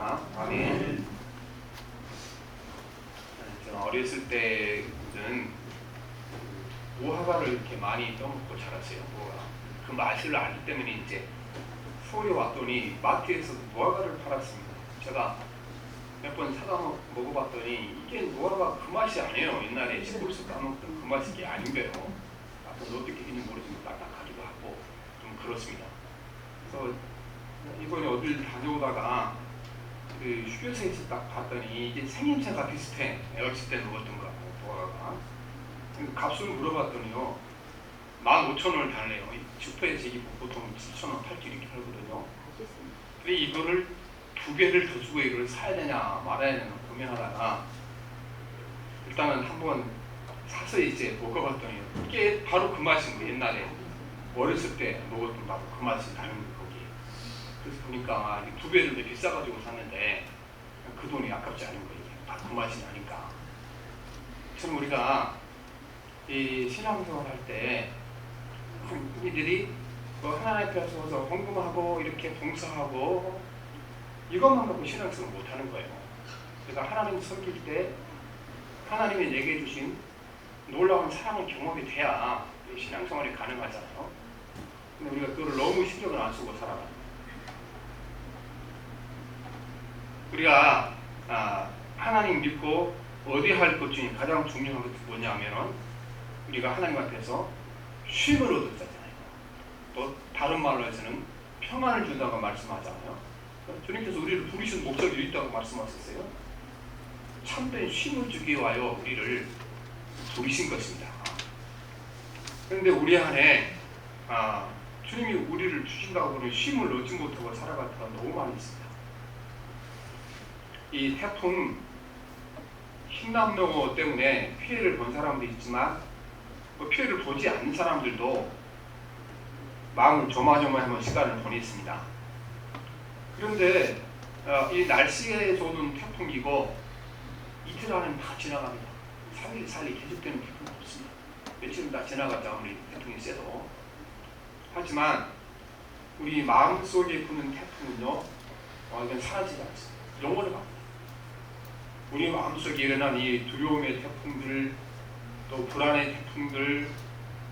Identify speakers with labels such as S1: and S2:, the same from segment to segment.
S1: 축복합니다. 아멘. 제가 어렸을 때는 무화과를 이렇게 많이 떠먹고 자랐어요. 무화과. 그 맛을 알기 때문에 이제 서울에 왔더니 마트에서 무화과를 팔았습니다. 제가 몇 번 사다 먹어봤더니 이게 무화과 그 맛이 아니에요. 옛날에 시골에서 따먹던 그 맛이 이게 아닌 거예요. 어떻게 했는지 모르지만 딱딱하기도 하고 좀 그렇습니다. 그래서 이번에 어딜 다녀오다가 그 휴게소에서 딱 봤더니 이게 생김새가 비슷해. 어렸을 때 먹었던 거하고 무화과가. 값을 물어봤더니요 15,000원을 달래요. 슈퍼에서 이게 보통 7,000원, 8,000원 이렇게 팔거든요. 근데 이거를 2개를 더 주고 이걸 사야 되냐 말아야 되냐 고민하다가 일단은 한번 사서 이제 먹어봤더니 이게 바로 그 맛인 거예요. 옛날에 어렸을 때 먹었던 바로 그 맛이 나는 거예요. 그래서 보니까 2배를 더 비싸가지고 샀는데 그 돈이 아깝지 않은 거예요. 바로 그 맛이 나니까. 참 우리가 이 신앙생활 할 때 우리들이 하나님 앞에 서서 헌금하고 이렇게 봉사하고 이것만 갖고 신앙생활 못하는 거예요. 그러니까 하나님 섬길 때 하나님이 내게 주신 놀라운 사랑의 경험이 돼야 신앙생활이 가능하잖아요. 근데 우리가 그걸 너무 신경을 안 쓰고 살아가요. 우리가 하나님 믿고 어디 할 것 중에 가장 중요한 것이 뭐냐면은 우리가 하나님 앞에서 쉼을 얻었잖아요. 또 다른 말로 해서는 평안을 준다고 말씀하잖아요. 주님께서 우리를 부르신 목적이 있다고 말씀하셨어요. 참된 쉼을 주기 위하여 우리를 부르신 것입니다. 그런데 우리 안에 주님이 우리를 주신다고 그러는 쉼을 얻지 못하고 살아갈 때가 너무 많이 있습니다. 이 태풍 흰남노 때문에 피해를 본 사람도 있지만 피해를 보지 않는 사람들도 마음을 조마조마하는 시간을 보냈습니다. 그런데 이 날씨에 좋은 태풍이고 이틀 안에는 다 지나갑니다. 3일, 4일 계속되는 태풍은 없습니다. 며칠은 다 지나가죠. 아무리 태풍이 세도. 하지만 우리 마음속에 부는 태풍은요 이건 사라지지 않습니다. 영원히 갑니다. 우리 마음속에 일어난 이 두려움의 태풍들, 또 불안의 태풍들,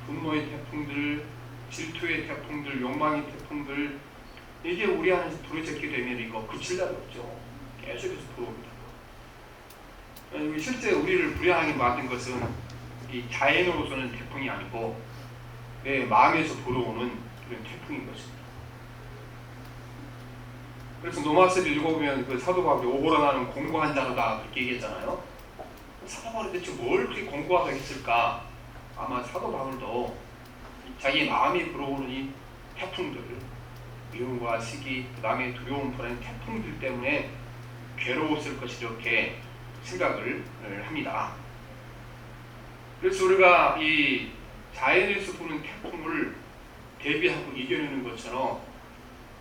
S1: 분노의 태풍들, 질투의 태풍들, 욕망의 태풍들, 이게 우리 안에서 부러졌게 되면 이거 그칠 날이 없죠. 계속해서 불어옵니다. 실제 우리를 불행하게 만든 것은 이 자연으로서는 태풍이 아니고 내 마음에서 불어오는 그런 태풍인 것입니다. 그래서 노마스를 읽어보면 그 사도 바울이 오고라 나는 공고한 자로다 그렇게 얘기했잖아요. 사도 바울이 대체 뭘 그렇게 공고하다 했을까? 아마 사도 바울도 자기 마음이 불어오는 이 태풍들, 미움과 시기, 그 다음에 두려움, 불안 태풍들 때문에 괴로웠을 것이 이렇게 생각을 합니다. 그래서 우리가 이 자연에서 부는 태풍을 대비하고 이겨내는 것처럼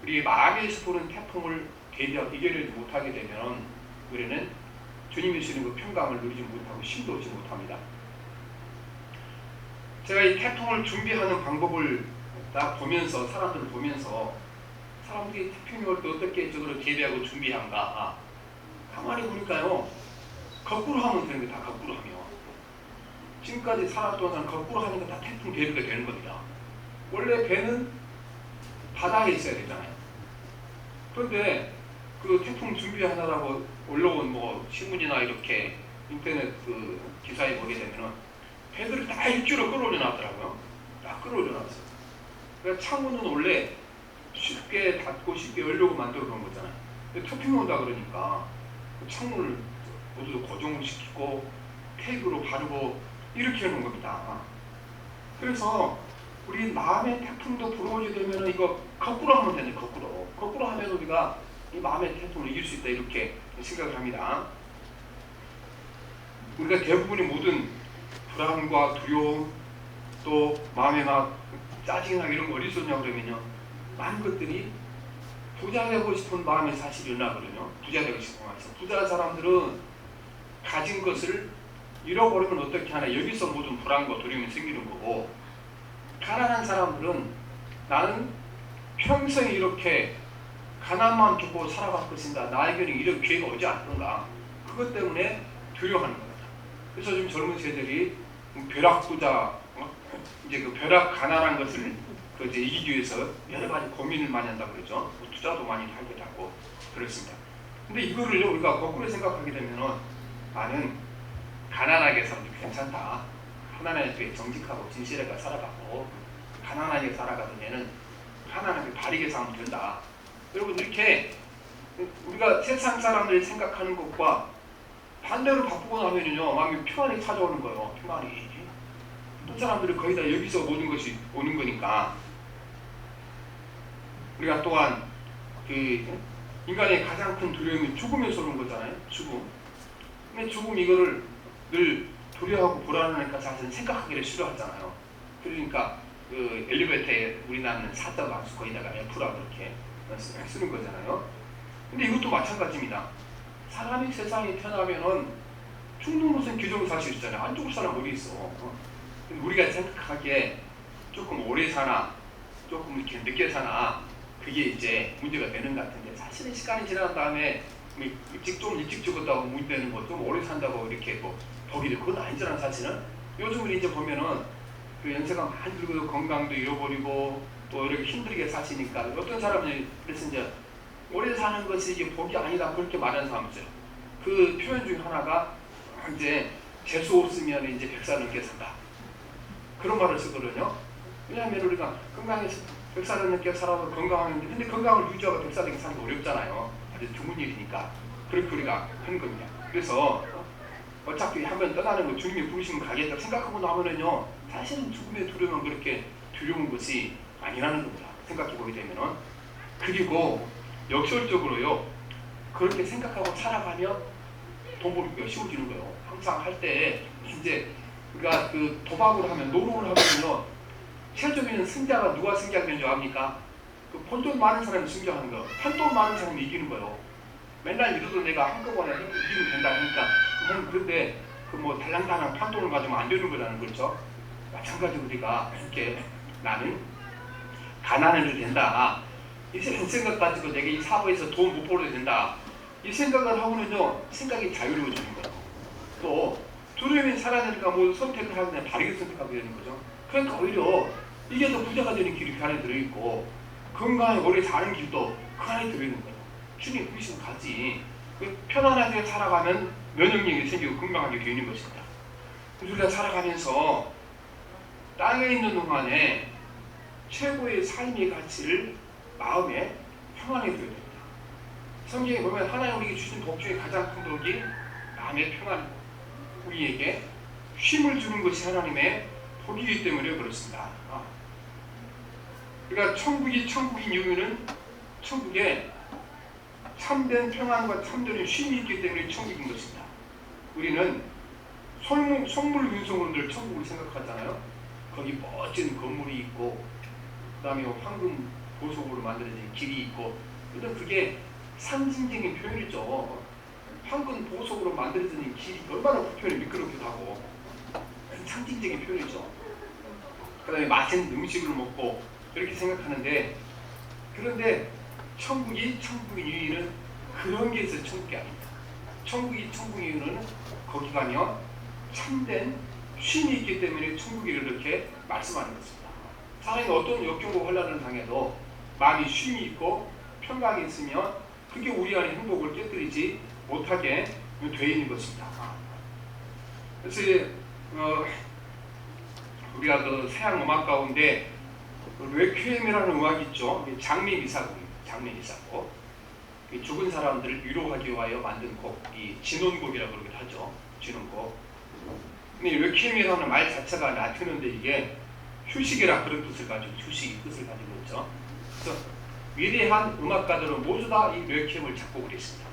S1: 우리 마음에서 부는 태풍을 대비하고 이겨내지 못하게 되면 우리는 주님이 주시는 그 평강을 누리지 못하고 쉼도 얻지 못합니다. 제가 이 태풍을 준비하는 방법을 딱 보면서 사람들을 보면서 사람들이 태풍이 올 때 어떻게 저거를 대비하고 준비한가 가만히 보니까요 거꾸로 하면 되는 게 다 거꾸로 하면 지금까지 살았던 사람 거꾸로 하니까 다 태풍 대비가 되는 겁니다. 원래 배는 바다에 있어야 되잖아요. 그런데 그 태풍 준비하느라고 올라온 신문이나 이렇게 인터넷 그 기사에 보게 되면은 배들을 다 일주로 끌어올려 놨더라고요. 다 끌어올려 놨어요. 그러니까 창문은 원래 쉽게 닫고 쉽게 열려고 만들어 놓은 거잖아요. 근데 태풍이 온다 그러니까 그 창문을 모두 고정을 시키고 테이프로 바르고 이렇게 해놓은 겁니다. 그래서 우리 마음의 태풍도 불어오게 되면 이거 거꾸로 하면 되네. 거꾸로 하면 우리가 이 마음의 태풍을 이길 수 있다 이렇게 생각을 합니다. 우리가 대부분의 모든 불안과 두려움 또 마음에 막 짜증이나 이런 거 어디서 오냐고 그러면요 많은 것들이 부자 되고 싶은 마음에 사실이 일어나거든요. 부자 되고 싶은 마음에서 부자 사람들은 가진 것을 잃어버리면 어떻게 하나 여기서 모든 불안과 두려움이 생기는 거고 가난한 사람들은 나는 평생 이렇게 가난만 두고 살아갈 것인가, 나에게는 이런 기회가 오지 않는가, 그것 때문에 두려워하는 겁니다. 그래서 지금 젊은 세대들이 벼락부자, 이제 그 벼락 가난한 것을 이제 이기기 위해서 여러 가지 고민을 많이 한다고 그러죠. 투자도 많이 하기도 하고 그렇습니다. 근데 이거를요, 우리가 거꾸로 생각하게 되면은, 나는 가난하게 살아도 괜찮다, 하나님께 정직하고 진실하게 살아가고 가난하게 살아가던 얘는 하나님께 바르게 살면 된다. 여러분, 이렇게 우리가 세상 사람들이 생각하는 것과 반대로 바꾸고 나면요, 마음이 평안이 찾아오는 거예요. 평안이. 어떤 사람들이 거의 다 여기서 모든 것이 오는 거니까. 우리가 또한 그 인간의 가장 큰 두려움이 죽음에서 오는 거잖아요. 죽음. 근데 죽음 이거를 늘 두려워하고 불안하니까 사실은 생각하기를 싫어하잖아요. 그러니까 그 엘리베이터에 우리나라는 사자가 암수 거기다가 F라고 이렇게 쓰는 거잖아요. 근데 이것도 마찬가지입니다. 사람이 세상에 태어나면은 죽는 것은 기정사실이잖아요. 안 죽을 사람 어디 있어. 우리가 생각하기에 조금 오래 사나 조금 이렇게 늦게 사나 그게 이제 문제가 되는 것 같은데, 사실은 시간이 지난 다음에 좀 일찍 죽었다고 문제되는 거, 좀 오래 산다고 이렇게 뭐 덕이 되고, 그건 아니잖아요. 사실은 요즘은 이제 보면은 그 연세가 많이 들고 건강도 잃어버리고 또 이렇게 힘들게 사시니까, 어떤 사람은 그래서 이제 오래 사는 것이 이게 복이 아니다 그렇게 말하는 사람이 있어요. 그 표현 중에 하나가 이제 재수 없으면 이제 100살 넘게 산다, 그런 말을 쓰거든요. 왜냐하면 우리가 건강해서 100살 넘게 살아도 건강하는데, 근데 건강을 유지하고 100살 넘게 사는 게 어렵잖아요. 아주 드문 일이니까 그렇게 우리가 하는 겁니다. 그래서 어차피 한번 떠나는 거 주님이 부르시면 가겠다 생각하고 나면은요, 사실은 죽음의 두려움은 그렇게 두려운 것이 아니라는 겁니다. 생각해 보게 되면은. 그리고 역설적으로요, 그렇게 생각하고 살아가면 돈 벌기가 쉬워지는 거예요. 항상 할 때 이제 우리가 그 도박을 하면, 노름을 하면요, 최종에는 승자가 누가 승자가 되는 줄 압니까? 그 본돈 많은 사람이 승자하는 거, 판돈 많은 사람이 이기는 거예요. 맨날 이래도 내가 한꺼번에 이기면 된다 하니까. 그런데 그 뭐 달랑달랑 판돈을 가지면 안 되는 거라는 거죠. 마찬가지로 우리가 이렇게 나는 가난해도 된다, 이 생각 가지고 내가 이 사업에서 돈 못 벌어도 된다, 이 생각을 하고는요, 생각이 자유로워지는 거예요. 또 두려움이 사라지니까 뭐 선택을 하면 그냥 바르게 선택하게 되는 거죠. 그러니까 오히려 이게 더 부자가 되는 길이 그 안에 들어있고, 건강하게 오래 사는 길도 그 안에 들어있는 거예요. 주님 부르시면 가지. 편안하게 살아가면 면역력이 생기고 건강하게 되는 것입니다. 우리가 살아가면서 땅에 있는 동안에 최고의 삶의 가치를 마음에 평안하게 두어야 됩니다. 성경에 보면 하나님 우리에게 주신 복 중에 가장 큰 복이 마음의 평안이고, 우리에게 쉼을 주는 것이 하나님의 복이기 때문에 그렇습니다. 그러니까 천국인 이유는 천국에 참된 평안과 참된 쉼이 있기 때문에 천국인 것입니다. 우리는 속물윈속으로 늘 천국을 생각하잖아요. 거기 멋진 건물이 있고, 그 다음에 황금 보석으로 만들어진 길이 있고, 근데 그게 상징적인 표현이죠. 황금 보석으로 만들어진 길이 얼마나 표현이 미끄럽기도 하고 상징적인 표현이죠. 그 다음에 맛있는 음식을 먹고 이렇게 생각하는데, 그런데 천국인 이유는 그런 게 있어서 천국이 아닙니다. 천국인 이유는 거기 가면 참된 쉼이 있기 때문에 천국이를 이렇게 말씀하는 것입니다. 사람이 어떤 역경과 혼란을 당해도 마음이 쉼이 있고 평강이 있으면 그게 우리 안의 행복을 깨뜨리지 못하게 되어 있는 것입니다. 그래서 우리가 그 서양 음악 가운데 레퀴엠이라는 음악이 있죠. 장례 미사고 죽은 사람들을 위로하기 위하여 만든 곡, 이 진혼곡이라고 그러기도 하죠. 진혼곡. 근데 레퀴엠이라는 말 자체가 라틴어인데 이게 휴식이라 그런 뜻을 가지고, 휴식이 뜻을 가지고 있죠. 그래서 위대한 음악가들은 모두 다 이 레퀴엠을 작곡을 했습니다.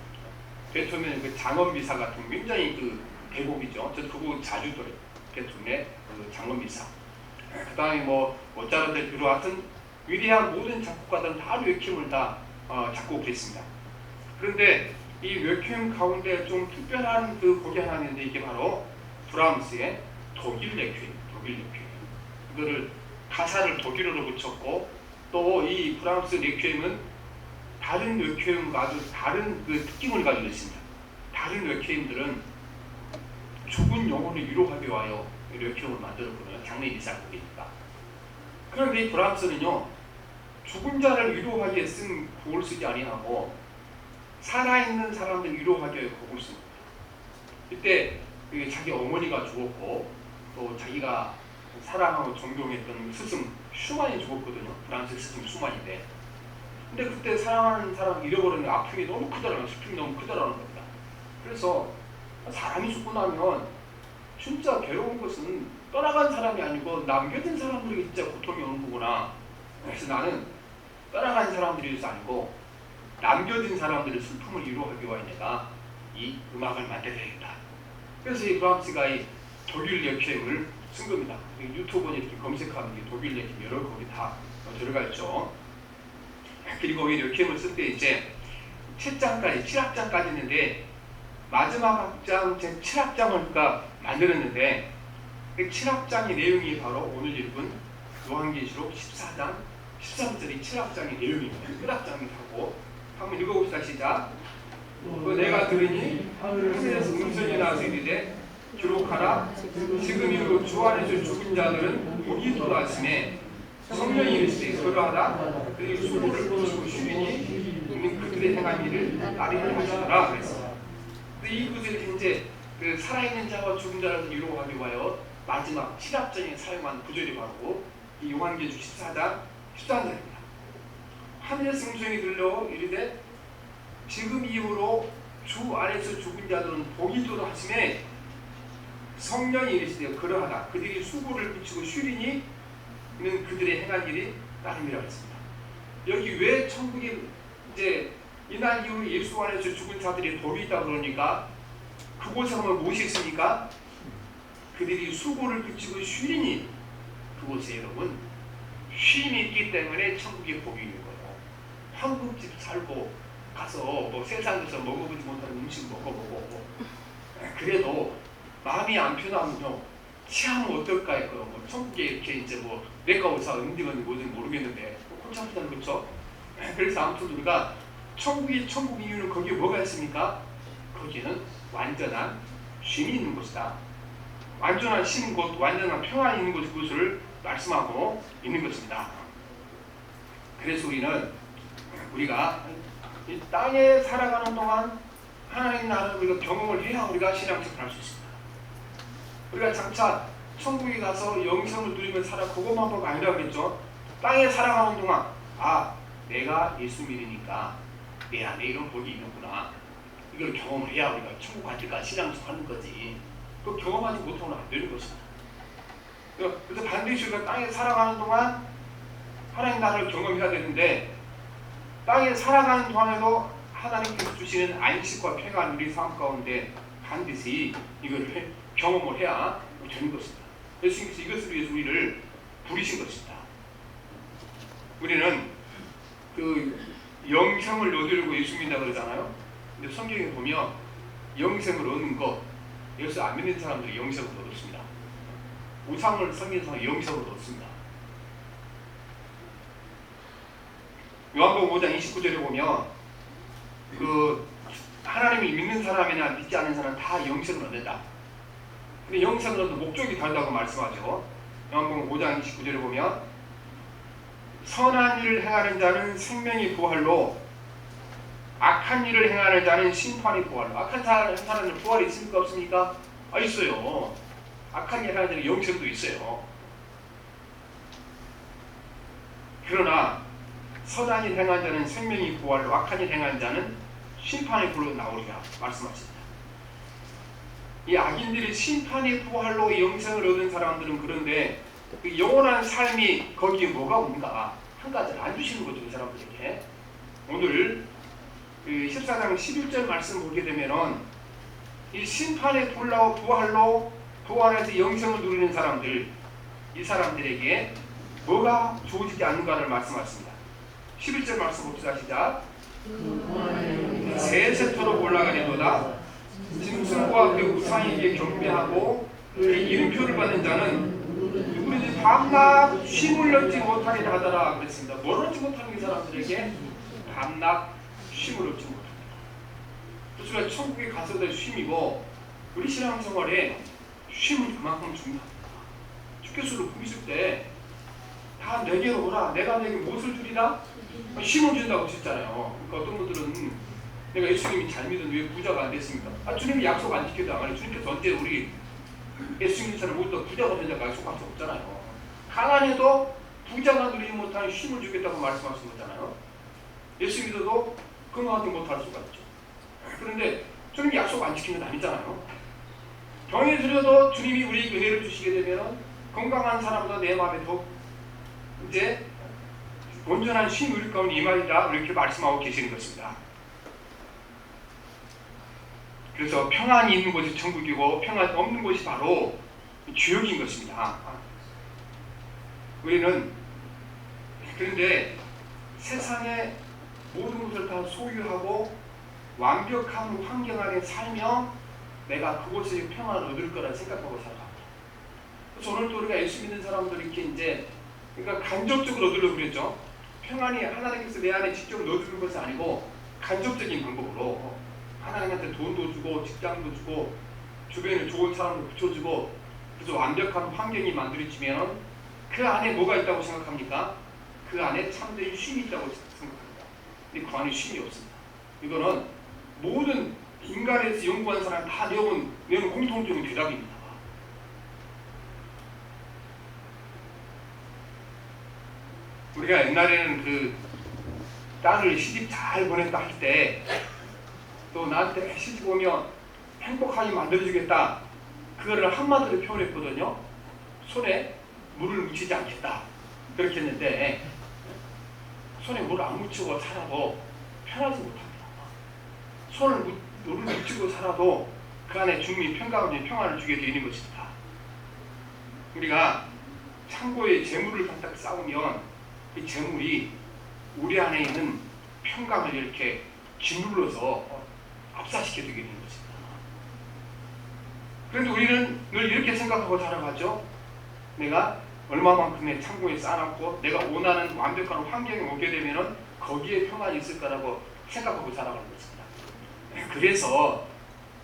S1: 베토벤의 그 장엄미사 같은 굉장히 그 대곡이죠. 저 그거 자주 들어요. 베토벤의 그 장엄미사. 그 다음에 뭐 모차르트를 비롯한 위대한 모든 작곡가들은 다 레퀴엠을 다 작곡을 했습니다. 그런데 이 레퀴엠 가운데 좀 특별한 그 곡이 하나 있는데, 이게 바로 브람스의 독일 레퀴엠. 이거를 가사를 독일어로 붙였고, 또 이 브람스 레퀴엠은 다른 르케임과도 다른 그 특징을 가지고 있습니다. 다른 르케임들은 죽은 영혼을 위로하기 위하여 르케임을 만들었거든요. 장례 미사곡이니까. 그런데 이 브람스는요, 죽은 자를 위로하기 위해 쓴 곡을 쓰지 아니하고 살아있는 사람들 위로하기 위해 곡을 씁니다. 이때 자기 어머니가 죽었고 또 자기가 사랑하고 존경했던 스승 슈만이 죽었거든요. 프랑스 스승 슈만인데, 근데 그때 사랑하는 사람 잃어버리는 아픔이 너무 크더라고요. 슬픔이 너무 크더라는 겁니다. 그래서 사람이 죽고 나면 진짜 괴로운 것은 떠나간 사람이 아니고 남겨진 사람들에게 진짜 고통이 오는 거구나. 그래서 나는 떠나간 사람들이 아니고 남겨진 사람들의 슬픔을 위로하기 위해 내가 이 음악을 만들어야겠다. 그래서 이 브람스가 이 독일 레퀴엠을 쓴 겁니다. 유튜브에 이렇게 검색하면 독일 레퀴엠 여러 곡이 다 들어가 있죠. 그리고 이 레퀴엠을 쓸 때 이제 7악장까지 있는데 마지막 악장, 제 7악장을 만들었는데 그 7악장의 내용이 바로 오늘 읽은 요한계시록 14장 13절의 7악장의 내용입니다. 끝악장이라고 한번 읽어봅시다. 시작. 내가 들으니 하늘에서 음성이 나서 이르되 기록하라. 지금 이후로 주 안에서 죽은 자들은 복이 돌아심에 성령이 이르시되 그러하다. 그들이 수고를 붙이고 쉬리니 그들의 행한 일을 따르게 하시더라. 그랬어요. 이것을 이제 그 살아있는 자와 죽은 자를 위로하기 위하여 마지막 7악장에 사용한 구절이 바로 이 요한계시록 14장 13절입니다. 하늘에서 음성이 들려 이르되 지금 이후로 주 안에서 죽은 자들은 복이 도하심에 성령이 이르시되 그러하다. 그들이 수고를 붙이고 쉬리니 는 그들의 행한 일이 나름이라고 했습니다. 여기 왜 천국에 이제 이날 이후로 예수 안에서 죽은 자들이 복이 있다 그러니까 그곳에 가면 무엇이 있습니까? 그들이 수고를 붙이고 쉬리니 그곳에 여러분 쉼이 있기 때문에 천국에 복이 있는 거예요. 한국집 살고 가서 뭐 세상에서 먹어보지 못하는 음식 먹어보고 그래도 마음이 안 편하면요 취하면 어떨까 했고요. 뭐 천국에 이렇게 이제 뭐 내과 의사 응징은 뭐든 모르겠는데 골치 아프다는 거죠. 그래서 아무튼 우리가 천국 이유는 거기에 뭐가 있습니까? 거기에는 완전한 쉼이 있는 곳이다. 완전한 쉼 곧 완전한 평안이 있는 곳을 말씀하고 있는 것입니다. 그래서 우리가 이 땅에 살아가는 동안 하나님 나라를 우리가 경험을 해야 우리가 신앙생활을 할 수 있습니다. 우리가 장차 천국에 가서 영생을 누리며 살아 그것만 보고 아니라겠죠. 땅에 살아가는 동안 내가 예수 믿으니까 내 안에 이런 복이 있는구나. 이걸 경험을 해야 우리가 천국 갈 때까지 신앙생활 하는 거지. 그 경험하지 못하면 안 되는 것입니다. 그래서 반드시 우리가 땅에 살아가는 동안 하나님 나라를 경험해야 되는데 땅에 살아가는 동안에도 하나님께서 주시는 안식과 평안 우리 삶 가운데 반드시 이걸 경험을 해야 되는 것입니다. 예수님께서 이것을 위해서 우리를 부르신 것입니다. 우리는 그 영생을 얻으려고 예수 믿는다 그러잖아요. 근데 성경에 보면 영생을 얻는 것, 예수 안 믿는 사람들이 영생을 얻습니다. 우상을 섬기는 사람이 영생을 얻습니다. 요한복음 5장 29절에 보면 그 하나님을 믿는 사람이나 믿지 않는 사람 다 영생을 얻는다. 근데 영생을 얻는 목적이 다르다고 말씀하죠. 요한복음 5장 29절에 보면 선한 일을 행하는 자는 생명이 부활로 악한 일을 행하는 자는 심판이 부활로. 악한 사람은 부활이 있습니까 없습니까? 있어요. 악한 일을 하는 자는 영생도 있어요. 그러나 선한 일 행한 자는 생명이 부활로 악한 일 행한 자는 심판의 불로 나오리라 말씀하십니다. 이 악인들이 심판의 부활로 영생을 얻은 사람들은 그런데 그 영원한 삶이 거기에 뭐가 온가 한 가지를 안 주시는 거죠. 그 사람들에게. 오늘 그 14장 11절 말씀 보게 되면은 이 심판의 부활로 부활해서 영생을 누리는 사람들, 이 사람들에게 뭐가 주어지지 않는가를 말씀하십니다. 11절 말씀 봅시다. 시작. 세세토록 올라가려도다 짐승과 그 우상에게 경배하고 그 이름표를 받는 자는 누구든지 밤낮 쉼을 얻지 못하리라 하더라 그랬습니다. 뭘 얻지 못하는 이 사람들에게 밤낮 쉼을 얻지 못합니다. 그래서 천국에 가서도 쉼이고 우리 신앙생활에 쉼은 그만큼 중요합니다. 주께서도 부르실 때 다 내게로 오라. 내가 내게 무엇을 주리라? 쉼을 준다고 하셨잖아요. 그러니까 어떤 분들은 내가 예수님이 잘 믿었는데 왜 부자가 안 됐습니까? 주님이 약속 안 지켜도 안 가요. 주님께서 언제 우리 예수님처럼 모두 부자가 된다고 약속할 수 없잖아요. 가난해도 부자가 누리지 못하는 쉼을 주겠다고 말씀하신 거잖아요. 예수 믿어도 건강하지 못할 수가 있죠. 그런데 주님이 약속 안 지키는 건 아니잖아요. 병이 들어도 주님이 우리에게 은혜를 주시게 되면 건강한 사람보다 내 마음에 더 이제 온전한 쉼이 우리 가운데 임하리라 이렇게 말씀하고 계시는 것입니다. 그래서 평안이 있는 곳이 천국이고 평안이 없는 곳이 바로 지옥인 것입니다. 우리는 그런데 세상의 모든 것을 다 소유하고 완벽한 환경 안에 살며 내가 그곳에서 평안을 얻을 거라 생각하고 살아갑니다. 그래서 오늘도 우리가 예수 믿는 사람들이 이렇게 이제 그러니까 간접적으로 얻으려고 그랬죠. 평안이 하나님께서 내 안에 직접 넣어주는 것이 아니고 간접적인 방법으로 하나님한테 돈도 주고 직장도 주고 주변에 좋은 사람도 붙여주고 그래서 완벽한 환경이 만들어지면 그 안에 뭐가 있다고 생각합니까? 그 안에 참된 쉼이 있다고 생각합니다. 근데 그 안에 쉼이 없습니다. 이거는 모든 인간에서 연구한 사람 다 내온 공통적인 대답입니다. 우리가 옛날에는 그 딸을 시집 잘 보냈다 할 때 또 나한테 시집 오면 행복하게 만들어주겠다 그거를 한마디로 표현했거든요. 손에 물을 묻히지 않겠다 그렇게 했는데 손에 물을 안 묻히고 살아도 편하지 못합니다. 물을 묻히고 살아도 그 안에 주님이 평안을 주게 되어 있는 것입니다. 우리가 창고에 재물을 갖다 쌓으면 이 재물이 우리 안에 있는 평강을 이렇게 짓눌러서 압사시켜 두게 되는 것입니다. 그런데 우리는 늘 이렇게 생각하고 살아가죠. 내가 얼마만큼의 창고에 쌓아놨고 내가 원하는 완벽한 환경에 오게 되면 거기에 평안이 있을 거라고 생각하고 살아가는 것입니다. 그래서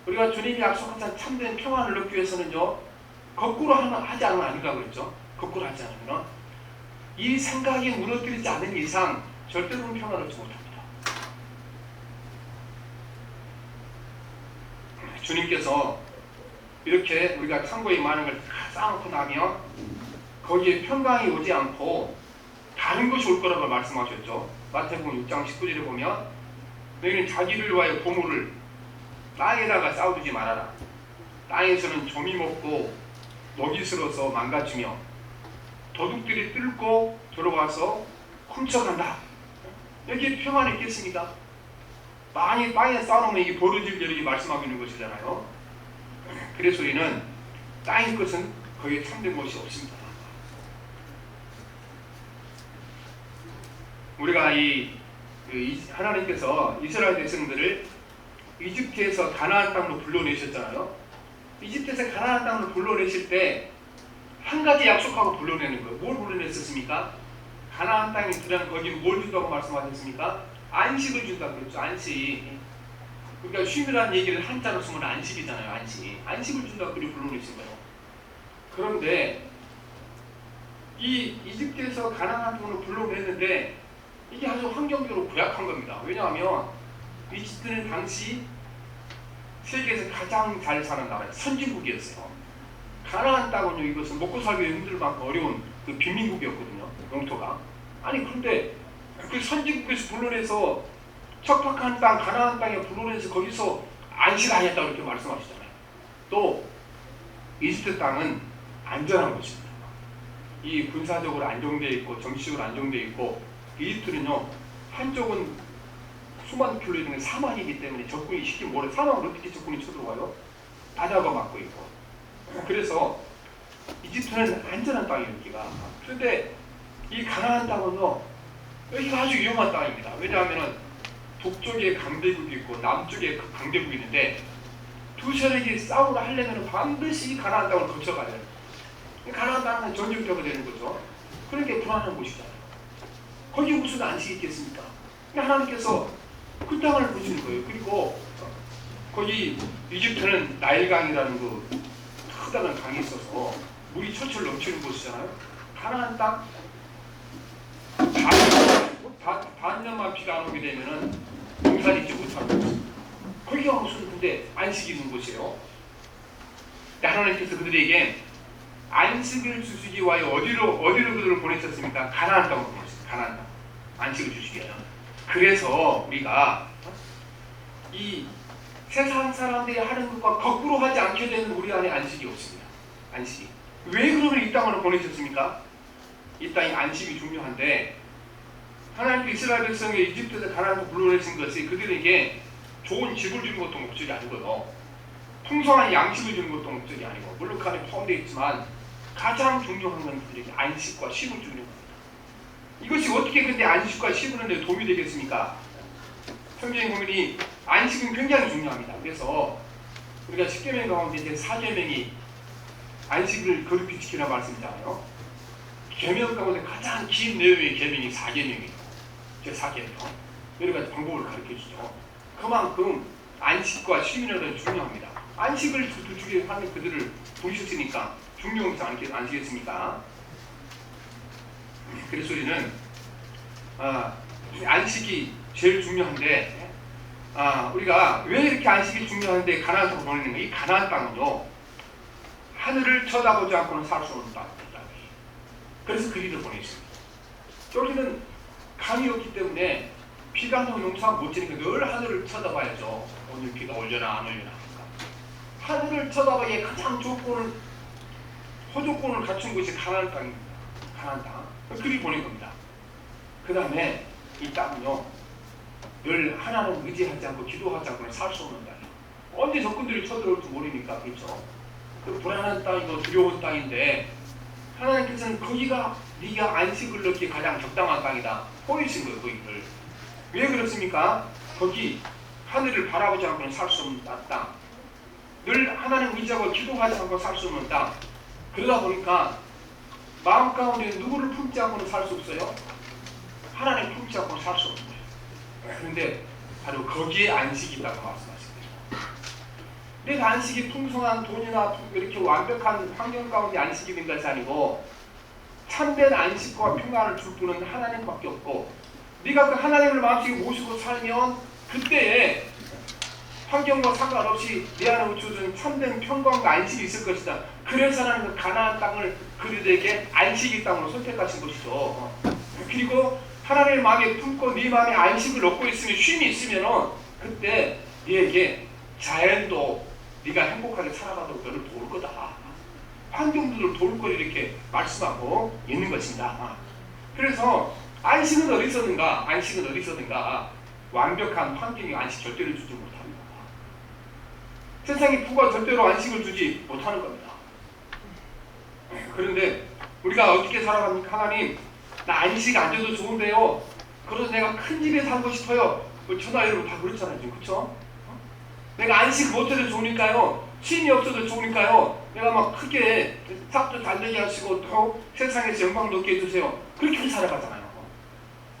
S1: 우리가 주님이 약속한 참된 평안을 얻기 위해서는요, 거꾸로 하지 않으면 아니라고 그랬죠. 거꾸로 하지 않으면 이 생각이 무너뜨리지 않는 이상 절대로 평안을 얻지 못합니다. 주님께서 이렇게 우리가 창고에 많은 걸 쌓아놓고 나면 거기에 평강이 오지 않고 다른 것이 올 거라고 말씀하셨죠. 마태복음 6장 19절에 보면 너희는 자기를 위하여 보물을 땅에다가 쌓아두지 말아라. 땅에서는 조미 먹고 먹이 슬어서 망가지며 도둑들이 뚫고 들어와서 훔쳐간다. 여기에 평안이 있겠습니까? 많이 땅에 쌓아놓으면 이게 벌어질 일이 말씀하고 있는 것이잖아요. 그래서 우리는 땅의 것은 거기에 참된 것이 없습니다. 우리가 하나님께서 이스라엘 백성들을 이집트에서 가나안 땅으로 불러내셨잖아요. 이집트에서 가나안 땅으로 불러내실 때 한 가지 약속하고 불러내는 거예요. 뭘 불러냈었습니까? 가나안 땅에 들어간 거기 뭘 준다고 말씀하셨습니까? 안식을 준다고 그랬죠. 안식. 그러니까 쉼이라는 얘기를 한자로 쓰면 안식이잖아요. 안식을 준다고 그리 불러내신 거예요. 그런데 이 이집트에서 가나안 땅으로 불러냈는데 이게 아주 환경적으로 고약한 겁니다. 왜냐하면 이집트는 당시 세계에서 가장 잘 사는 나라예요. 선진국이었어요. 가나안 땅은요, 이것은 먹고 살기 힘들 만큼 어려운 그 빈민국이었거든요. 영토가. 아니 그런데 그 선진국에서 불러내서 척박한 땅 가나안 땅에 불러내서 거기서 안식하겠다고 이렇게 말씀하시잖아요. 또 이집트 땅은 안전한 곳입니다. 이 군사적으로 안정되어 있고 정치적으로 안정되어 있고 이집트는요, 한쪽은 수만 킬로미터 사막이기 때문에 접근이 쉽게 못해. 사막으로 어떻게 접근이 쳐들어와요? 바다가 막고 있고. 그래서 이집트는 안전한 땅이에요, 여기가. 그런데 이 가나안 땅은요, 여기가 아주 위험한 땅입니다. 왜냐하면 북쪽에 강대국이 있고 남쪽에 강대국이 있는데 두 세력이 싸우려 하려면 반드시 가나안 땅을 거쳐가야 돼요. 가나안 땅은 전쟁터가 되는 거죠. 그러니까 불안한 곳이잖아요. 거기 무슨 안식이 있겠습니까? 하나님께서 그 땅을 보시는 거예요. 그리고 거기 이집트는 나일강이라는 그 크다란 강이 있어서 물이 철철 넘치는 곳이잖아요. 가나안 땅 반년만 비가 안 오게 되면은 농사 짓지 못하는 곳. 거기가 무슨 근데 안식이 있는 곳이에요. 하나님께서 그들에게 안식을 주시기 위하여 어디로 그들을 보내셨습니까? 가나안 땅으로 보내셨어요. 가나안 땅. 안식을 주시기 위하여. 그래서 우리가 이 세상 사람들이 하는 것과 거꾸로 하지 않게 되는 우리 안에 안식이 없습니다. 안식이. 왜 그러면 이 땅으로 보내셨습니까? 이 땅이 안식이 중요한데 하나님께 이스라엘 백성의 이집트에서 가나안으로 불러내신 것이 그들에게 좋은 집을 주는 것도 목적이 아니고요. 풍성한 양식을 주는 것도 목적이 아니고 물론 그 안에 포함되어 있지만 가장 중요한 건 그들에게 안식과 쉼을 주는 겁니다. 이것이 어떻게 근데 안식과 쉼을 하는 데 도움이 되겠습니까? 성경에 보면 안식은 굉장히 중요합니다. 그래서 우리가 10계명 가운데 이제 4계명이 안식을 거룩히 지키라 말씀이잖아요. 계명 가운데 가장 긴 내용의 계명이 4계명이에요. 제 4계명. 여러 가지 방법을 가르쳐 주죠. 그만큼 안식과 쉼이라는 중요합니다. 안식을 주게 하는 그들을 부르셨으니까 중요하지 않으시겠습니까? 그래서 우리는 안식이 제일 중요한데 우리가 왜 이렇게 안식이 중요한데 가나안 땅으로 보내는가? 이 가나안 땅은요 하늘을 쳐다보지 않고는 살 수 없는 땅입니다. 그래서 그리를 보내셨습니다. 여기는 강이 없기 때문에 비가 안 오면 농사가 못 지니까 늘 하늘을 쳐다봐야죠. 오늘 비가 올려나 안 올려나. 하늘을 쳐다봐야 가장 호조권을 갖춘 곳이 가나안 땅입니다. 가나안 땅. 그리 보낸 겁니다. 그 다음에 이 땅은요 늘 하나님 의지하지 않고 기도하지 않고는 살 수 없는 땅이에요. 언제 적군들이 쳐들어올지 모르니까 그렇죠. 그 불안한 땅이고 두려운 땅인데 하나님께서는 거기가 네가 안식을 넣기 가장 적당한 땅이다. 보이신 거예요. 거기를. 왜 그렇습니까? 거기 하늘을 바라보지 않고는 살 수 없는 땅. 늘 하나님 의지하고 기도하지 않고 살 수 없는 땅. 그러다 보니까 마음 가운데 누구를 품지 않고는 살 수 없어요. 하나님 품지 않고는 살 수 없는 거예요. 그런데 바로 거기에 안식이 있다고 말씀하십니다. 내가 안식이 풍성한 돈이나 이렇게 완벽한 환경 가운데 안식이 된 것이 아니고 참된 안식과 평안을 줄 분은 하나님밖에 없고 네가 그 하나님을 마음속에 모시고 살면 그때에 환경과 상관없이 내 안에 주어진 참된 평강과 안식이 있을 것이다. 그래서 하나님은 가나안 땅을 그들에게 안식의 땅으로 선택하신 것이죠. 그리고 하나님의 마음에 품고 네 마음에 안식을 얻고 있으면 쉼이 있으면 그때 네에게 자연도 네가 행복하게 살아가도록 너를 도울 거다. 환경들을 도울 거 이렇게 말씀하고 있는 것입니다. 그래서 안식은 어디 있었는가? 안식은 어디 있었는가? 완벽한 환경이 안식 절대로 주지 못합니다. 세상의 부가 절대로 안식을 주지 못하는 겁니다. 그런데 우리가 어떻게 살아갑니까? 하나님 나 안식 안 줘도 좋은데요. 그래서 내가 큰 집에 살고 싶어요. 전화 여러분 다 그렇잖아요 지금. 그쵸? 내가 안식 못해도 좋으니까요. 쉼이 없어도 좋으니까요. 내가 막 크게 싹도 잘 되게 하시고 더 세상에서 영광 높게 해주세요. 그렇게 살아가잖아요.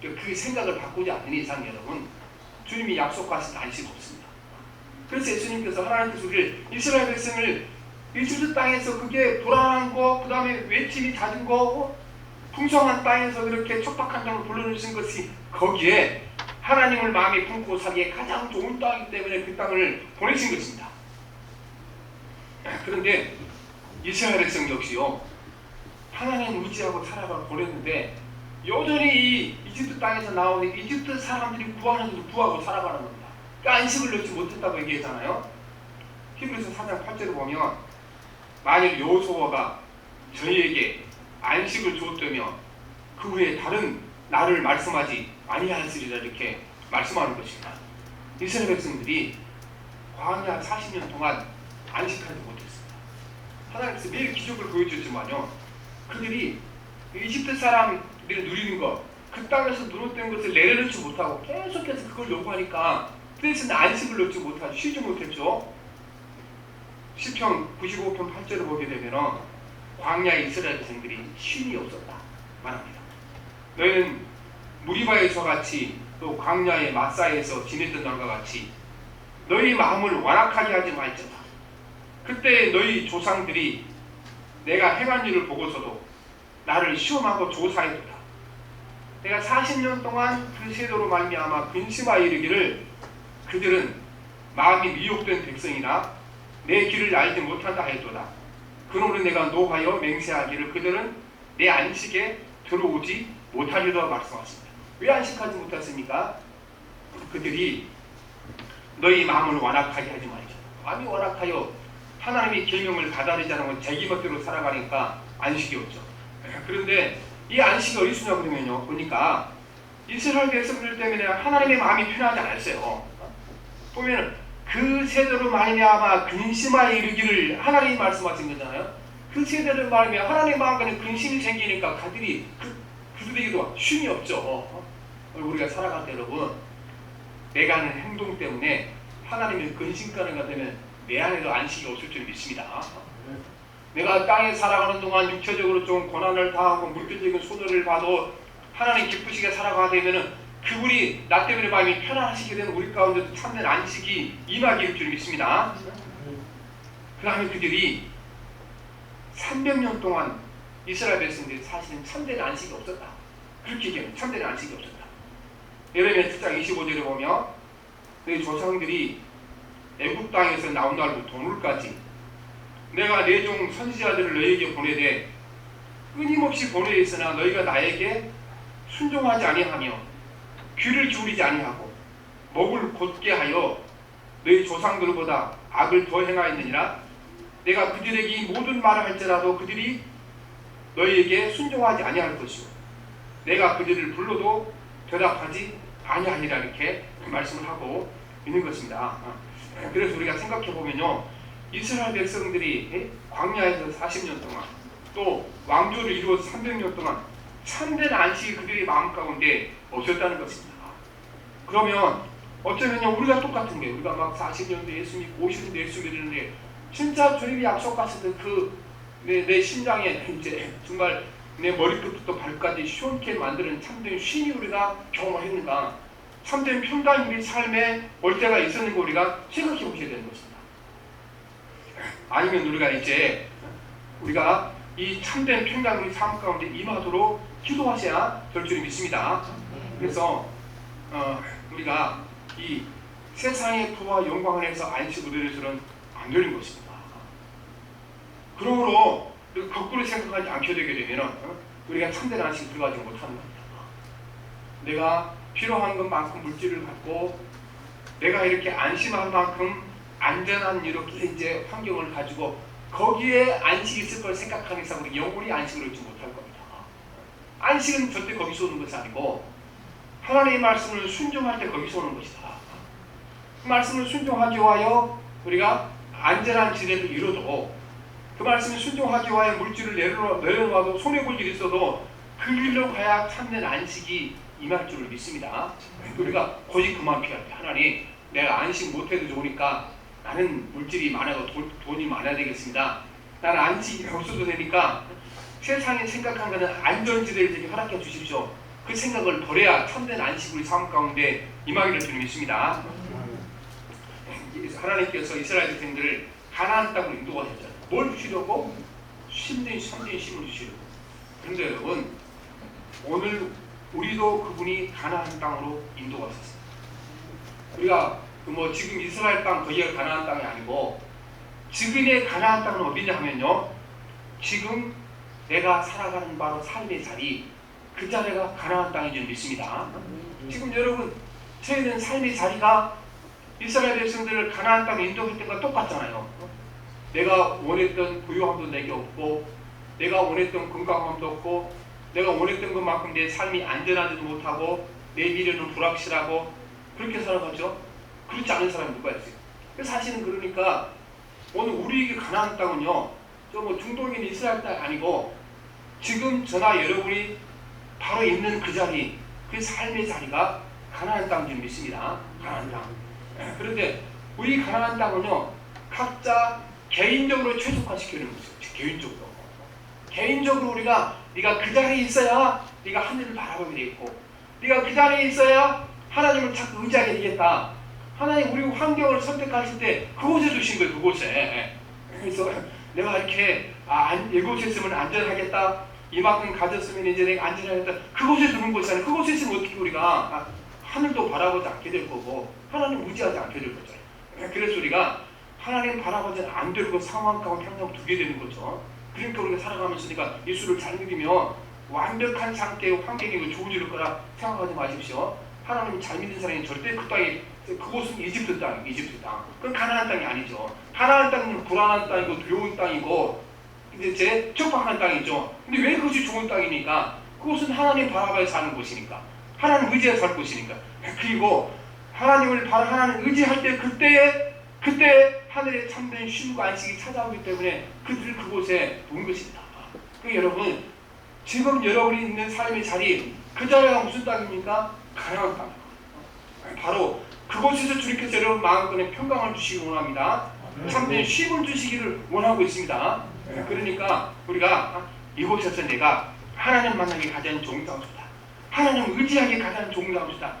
S1: 그 생각을 바꾸지 않는 이상 여러분 주님이 약속하신 안식 없습니다. 그래서 예수님께서 하나님께서 우리를 이스라엘 백성을 이집트 땅에서 그게 불안한 거, 그 다음에 외침이 잦은 거, 풍성한 땅에서 그렇게 척박한 땅을 불러주신 것이 거기에 하나님을 마음에 품고 살기에 가장 좋은 땅이기 때문에 그 땅을 보내신 것입니다. 그런데 이스라엘 백성 역시요 하나님 의지하고 살아가 보냈는데 여전히 이 이집트 땅에서 나오는 이집트 사람들이 구하는데도 구하고 살아가는 겁니다. 그러니까 안식을 넣지 못했다고 얘기했잖아요. 히브리서 4장 8절을 보면 만일 여호수아가 저희에게 안식을 주었다면 그 후에 다른 날을 말씀하지 아니하였으리라 이렇게 말씀하는 것입니다. 이스라엘 백성들이 광야 40년 동안 안식하지 못했습니다. 하나님께서 매일 기적을 보여주지만요 그들이 이집트 사람들이 누리는 것, 그 땅에서 누렸던 것을 내려놓지 못하고 계속해서 그걸 요구하니까 그 대신 안식을 넣지 못하고 쉬지 못했죠. 시편 95편 8절을 보게 되면 광야의 이스라엘 백성들이 쉼이 없었다 말합니다. 너희는 무리바에서 같이 또 광야의 마사에서 지냈던 날과 같이 너희 마음을 완악하게 하지 말지어다. 그때 너희 조상들이 내가 행한 일을 보고서도 나를 시험하고 조사해도다. 내가 40년 동안 그 세도로 말미암아 근심하여 이르기를 그들은 마음이 미혹된 백성이나 내 길을 알지 못한다 하였도다. 그러므로 내가 노하여 맹세하기를 그들은 내 안식에 들어오지 못하리라 말씀하십니다. 왜 안식하지 못했습니까? 그들이 너희 마음을 완악하게 하지 말자. 마음이 완악하여 하나님의 계명을 받아들이지 않은 건 자기 멋대로 살아가니까 안식이 없죠. 그런데 이 안식이 어디 있으냐 그러면요, 보니까 이스라엘 백성들 때문에 하나님의 마음이 편하지 않았어요. 보면은 그 세대로 말미암아 근심하여 이르기를 하나님이 말씀하신 거잖아요. 그 세대로 말미암아 하나님의 마음과는 근심이 생기니까 그들에게도 쉼이 없죠. 우리가 살아갈 때 여러분, 내가 하는 행동 때문에 하나님의 근심가는가 되면 내 안에도 안식이 없을 줄 믿습니다. 내가 땅에 살아가는 동안 육체적으로 좀 고난을 당하고 물질적인 손해를 봐도 하나님 기쁘시게 살아가게 되면은 그분이 나 때문에 마음이 편안하시게 되는 우리 가운데도 참된 안식이 임하게 될 줄 믿습니다. 그 다음에 그들이 300년 동안 이스라엘 백성들이 사실은 참된 안식이 없었다. 그렇게 얘기하면 참된 안식이 없었다. 예레미야 7장 25절에 보면 너희 조상들이 애굽 땅에서 나온 날부터 오늘까지 내가 내 종 선지자들을 너희에게 보내되 끊임없이 보내 있으나 너희가 나에게 순종하지 아니하며 귀를 기울이지 아니하고 목을 곧게 하여 너희 조상들보다 악을 더 행하였느니라. 내가 그들에게 이 모든 말을 할지라도 그들이 너희에게 순종하지 아니할 것이요 내가 그들을 불러도 대답하지 아니하니라. 이렇게 말씀을 하고 있는 것입니다. 그래서 우리가 생각해 보면요, 이스라엘 백성들이 광야에서 40년 동안 또 왕조를 이루어서 300년 동안 참된 안식이 그들의 마음 가운데 없었다는 것입니다. 그러면 어쩌면요, 우리가 똑같은 게 우리가 막 40년도 예수 믿고 50년도 예수 믿는데 진짜 주님이 약속하셨던 내 심장에 이제 정말 내 머리끝부터 발까지 시원케 만드는 참된 쉼이 우리가 경험했는가, 참된 평강 우리 삶에 올 때가 있었는 거 우리가 생각해 보셔야 되는 것입니다. 아니면 우리가 이 참된 평강 우리 삶 가운데 임하도록 기도하셔야 될 줄 믿습니다. 그래서 우리가 이 세상의 부와 영광 안에서 안식을 누려서는 안 되는 것입니다. 그러므로 거꾸로 생각하지 않게 되게 되면 우리가 참된 안식에 들어가지 못하는 겁니다. 내가 필요한 것만큼 물질을 갖고 내가 이렇게 안심할 만큼 안전한 이렇게 이제 환경을 가지고 거기에 안식이 있을 걸 생각하는 이상 우리 영원히 안식을 얻지 못할 겁니다. 안식은 절대 거기서 오는 것이 아니고 하나님의 말씀을 순종할 때 거기서 오는 것이다. 그 말씀을 순종하기 위하여 우리가 안전한 지대를 이루어도 그 말씀을 순종하기 위하여 물질을 내려놓아도 손해볼 일이 있어도 그 길로 가야 참된 안식이 임할 줄을 믿습니다. 우리가 고집 그만 피할 때 하나님, 내가 안식 못해도 좋으니까 나는 물질이 많아도 돈이 많아야 되겠습니다. 나는 안식이 없어도 되니까 세상에 생각한 것은 안전지대를 되게 허락해 주십시오. 그 생각을 버려야 참된 안식 우리 삶 가운데 임하기를 주님 믿습니다. 하나님께서 이스라엘 백성들을 가나안 땅으로 인도하셨잖아요. 뭘 주시려고? 참된 쉼을 주시려고. 그런데 여러분, 오늘 우리도 그분이 가나안 땅으로 인도하셨어요. 우리가 지금 이스라엘 땅 거기가 가나안 땅이 아니고 지금의 가나안 땅은 어디냐 하면요, 지금 내가 살아가는 바로 삶의 자리, 그 자리가 가나안 땅인 줄 믿습니다. 지금 여러분, 저희는 삶의 자리가 이스라엘 백성들을 가나안 땅에 인도할 때가 똑같잖아요. 내가 원했던 부유함도 내게 없고, 내가 원했던 건강함도 없고, 내가 원했던 것만큼 내 삶이 안전하지도 못하고, 내 미래는 불확실하고, 그렇게 살아가죠. 그렇지 않은 사람이 누가 있어요? 사실은 그러니까 오늘 우리에게 가나안 땅은요, 중동인 이스라엘 땅이 아니고 지금 저나 여러분이 바로 있는 그 자리, 그 삶의 자리가 가나안 땅인 줄 믿습니다. 가나안 땅. 그런데 우리 가나안 땅은요, 각자 개인적으로 최적화시키는 거죠. 개인적으로 우리가 네가 그 자리에 있어야 네가 하늘을 바라보게 돼 있고, 네가 그 자리에 있어야 하나님을 자꾸 의지하게 되겠다. 하나님 우리 환경을 선택하실 때 그곳에 두신 거예요. 그곳에. 그래서 내가 이렇게 이곳에 있으면 안전하겠다. 이만큼 가졌으면 이제 내가 안전하겠다. 그곳에 두는 곳이잖아요. 그곳에 있으면 어떻게 우리가 하늘도 바라보지 않게 될 거고 하나님 의지하지 않게 될 거잖아요. 그래서 우리가 하나님 바라보지 안 되고 상황 가운데 항상 두게 되는 거죠. 그러니까 우리가 살아가면서 예수를 잘 믿으면 완벽한 상태의 환경이 좋아질 거라 생각하지 마십시오. 하나님 잘 믿는 사람이 절대 그 땅에, 그곳은 이집트 땅. 그건 가나안 땅이 아니죠. 가나안 땅은 불안한 땅이고 두려운 땅이고 이제 척박한 땅이죠. 근데 왜 그것이 좋은 땅이니까? 그것은 하나님 바라봐야 사는 곳이니까. 하나님 의지해 살 곳이니까. 그리고 하나님 의지할 때 그때 하늘의 참된 쉼과 안식이 찾아오기 때문에 그들을 그곳에 온 것입니다. 여러분, 지금 여러분이 있는 삶의 자리, 그 자리가 무슨 땅입니까? 가나안 땅. 바로 그곳에서 주님께서 여러분 마음껏 평강을 주시기 원합니다. 참된 쉼을 주시기를 원하고 있습니다. 그러니까 우리가 이곳에서 내가 하나님 만나기 가장 좋은 장소다. 하나님 의지하기 가장 좋은 장소다.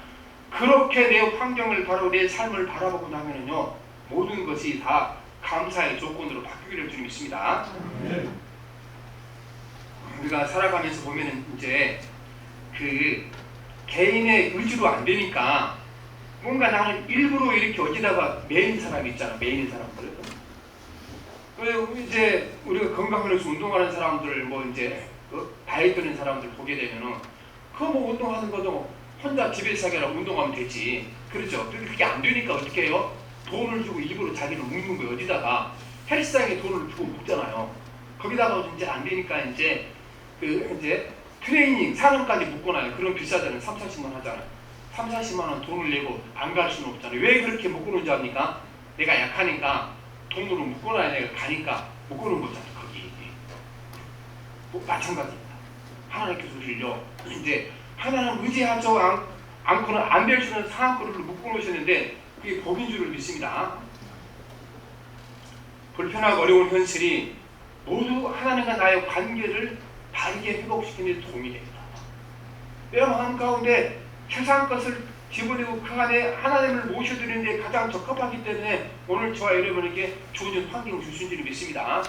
S1: 그렇게 내 환경을 내 삶을 바라보고 나면은요, 모든 것이 다 감사의 조건으로 바뀌기를 주님 믿습니다. 우리가 살아가면서 보면은 이제 그 개인의 의지로 안 되니까 뭔가 나는 일부러 이렇게 어디다가 매인 사람이 있잖아. 매인 사람들. 이제 우리가 건강을 위해서 운동하는 사람들, 이제 다이어트하는 사람들 보게 되면은 그거 운동하는 것도 혼자 집에서 하기라 운동하면 되지. 그렇죠? 그게 안 되니까 어떻게 해요? 돈을 주고 일부러 자기를 묶는 거예요. 어디다가 헬스장에 돈을 주고 묶잖아요. 거기다가 이제 안 되니까 이제 트레이닝 사람까지 묶어놔요. 그럼 비싸잖아요. 30-40만 하잖아요. 30-40만 원 돈을 내고 안 갈 수는 없잖아요. 왜 그렇게 묶어놓은지 압니까? 내가 약하니까 돈으로 묶어놔야 내가 가니까 묶어놓은 거잖아요. 거기 마찬가지입니다. 하나님께서 우리를요, 이제 하나님 의지하지 않고는 안 될 수 있는 상황들을 묶어놓으셨는데 그게 복인 줄을 믿습니다. 불편하고 어려운 현실이 모두 하나님과 나의 관계를 바르게 회복시키는 데 도움이 됩니다. 내 마음 가운데 세상 것을 집어내고 그 안에 하나님을 모셔드리는 데 가장 적합하기 때문에 오늘 저와 여러분에게 좋은 환경을 주신 줄 믿습니다.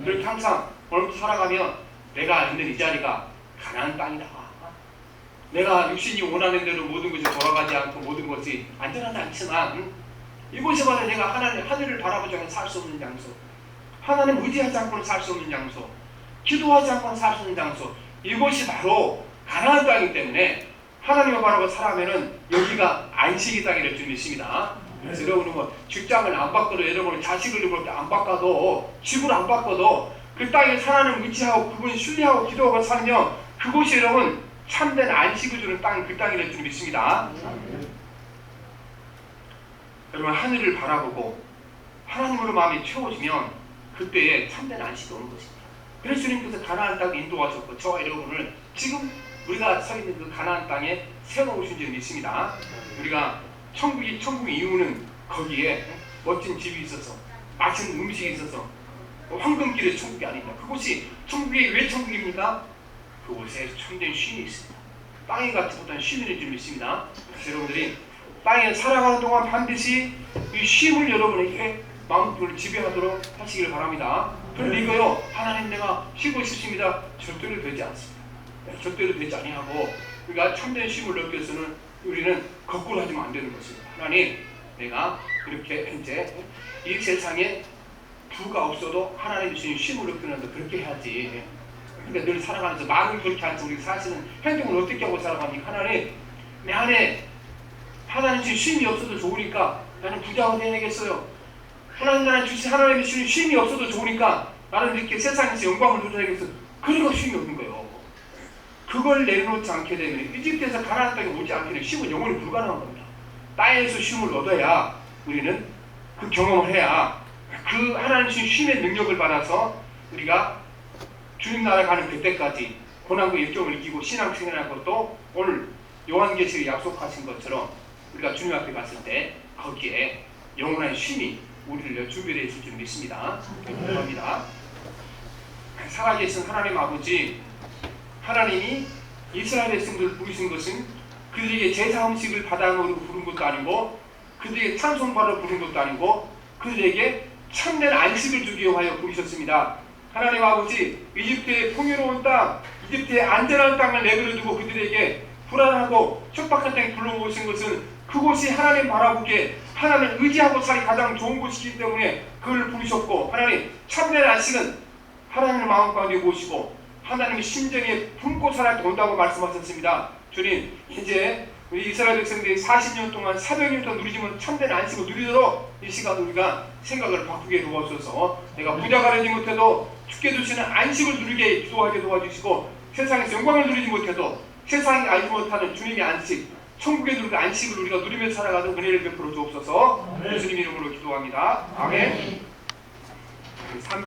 S1: 그렇게 항상 오늘부터 살아가면 내가 있는 이 자리가 가나안 땅이다. 내가 육신이 원하는 대로 모든 것이 돌아가지 않고 모든 것이 안전하지 않지만 이곳에마다 내가 하늘을 바라보지 않고 살 수 없는 장소, 하나님 의지하지 않고는 살 수 없는 장소, 기도하지 않고는 살 수 없는 장소, 이곳이 바로 가나안 땅이기 때문에 하나님을 바라보고 살아가면은 여기가 안식의 땅이라는 줄 믿습니다. 그래서 여러분은 직장을 안 바꿔도, 여러분은 자식을 안 바꿔도, 집을 안 바꿔도 그 땅에 하나님을 의지하고 그분 신뢰하고 기도하고 살면 그곳이 여러분 참된 안식을 주는 땅, 그 땅이라는 줄 믿습니다. 여러분, 하늘을 바라보고 하나님으로 마음이 채워지면 그때에 참된 안식이 오는 것입니다. 그래서 주님께서 가나안 땅에 인도하셨고 저와 여러분을 지금 우리가 서 있는 그 가나안 땅에 세워놓으신 줄 믿습니다. 우리가 천국 이유는 거기에 멋진 집이 있어서 맛있는 음식이 있어서 황금길의 천국이 아닙니다. 그곳이 천국이 왜 천국입니까? 그곳에 참된 쉼이 있습니다. 땅에 같지 못한 쉼이 있는 줄 믿습니다. 그래서 여러분들이 땅에 살아가는 동안 반드시 이 쉼을 여러분에게 마음을 지배하도록 하시기를 바랍니다. 그런데 이거요, 하나님 내가 쉬고 싶습니다. 절대로 되지 않습니다. 절대로 되지 아니하고 우리가 참된 쉼을 얻기 위해서는 우리는 거꾸로 하지면 안 되는 것입니다. 하나님, 내가 이렇게 이제 이 세상에 부가 없어도 하나님 주신 쉼을 얻기 위해서 그렇게 해야지. 그러니까 늘 살아가면서 말은 그렇게 하지 우리 사실은 행동을 어떻게 하고 살아갑니까? 하나님, 내 안에 하나님 주신 쉼이 없어도 좋으니까 나는 부자가 되야겠어요. 하나님 주신 하나님이 주신 쉼이 없어도 좋으니까 나는 이렇게 세상에서 영광을 누려야겠어. 그러니까 쉼이 없는 거예요. 그걸 내려놓지 않게 되면 이집트에서 가나안 땅에 오지 않게 되면 쉼은 영원히 불가능한 겁니다. 땅에서 쉼을 얻어야 우리는 그 경험을 해야 그 하나님 주신 쉼의 능력을 받아서 우리가 주님 나라에 가는 그때까지 고난과 역경을 이기고 신앙생활하는 것도 오늘 요한계시록에 약속하신 것처럼 우리가 주님 앞에 갔을 때 거기에 영원한 쉼이 우리를 준비되어 있을 줄 믿습니다. 감사합니다. 살아계신 하나님 아버지, 하나님이 이스라엘 백성들을 부르신 것은 그들에게 제사 음식을 받아먹으려고 부른 것도 아니고 그들에게 찬송받으러 부른 것도 아니고 그들에게 참된 안식을 주기 위하여 부르셨습니다. 하나님 아버지, 이집트의 풍요로운 땅, 이집트의 안전한 땅을 내버려두고 그들에게 불안하고 척박한 땅에 불러모으신 것은 그곳이 하나님 바라보기에 하나님을 의지하고 살기 가장 좋은 곳이기 때문에 그를 부르셨고, 하나님 참된 안식은 하나님의 마음 가운데 모시고 하나님의 심정에 품고 살아야 온다고 말씀하셨습니다. 주님, 이제 우리 이스라엘 백성들이 40년 동안 400년 동안 누리지만 참된 안식을 누리도록 이 시간 우리가 생각을 바꾸게 도와주셔서 내가 부자가 되지 못해도 주께 주시는 안식을 누리게 기도하게 도와주시고, 세상에서 영광을 누리지 못해도 세상이 알지 못하는 주님의 안식, 천국에 누리는 안식을 우리가 누리며 살아가는 은혜를 베풀어 주옵소서. 예수님 이름으로 기도합니다. 아멘.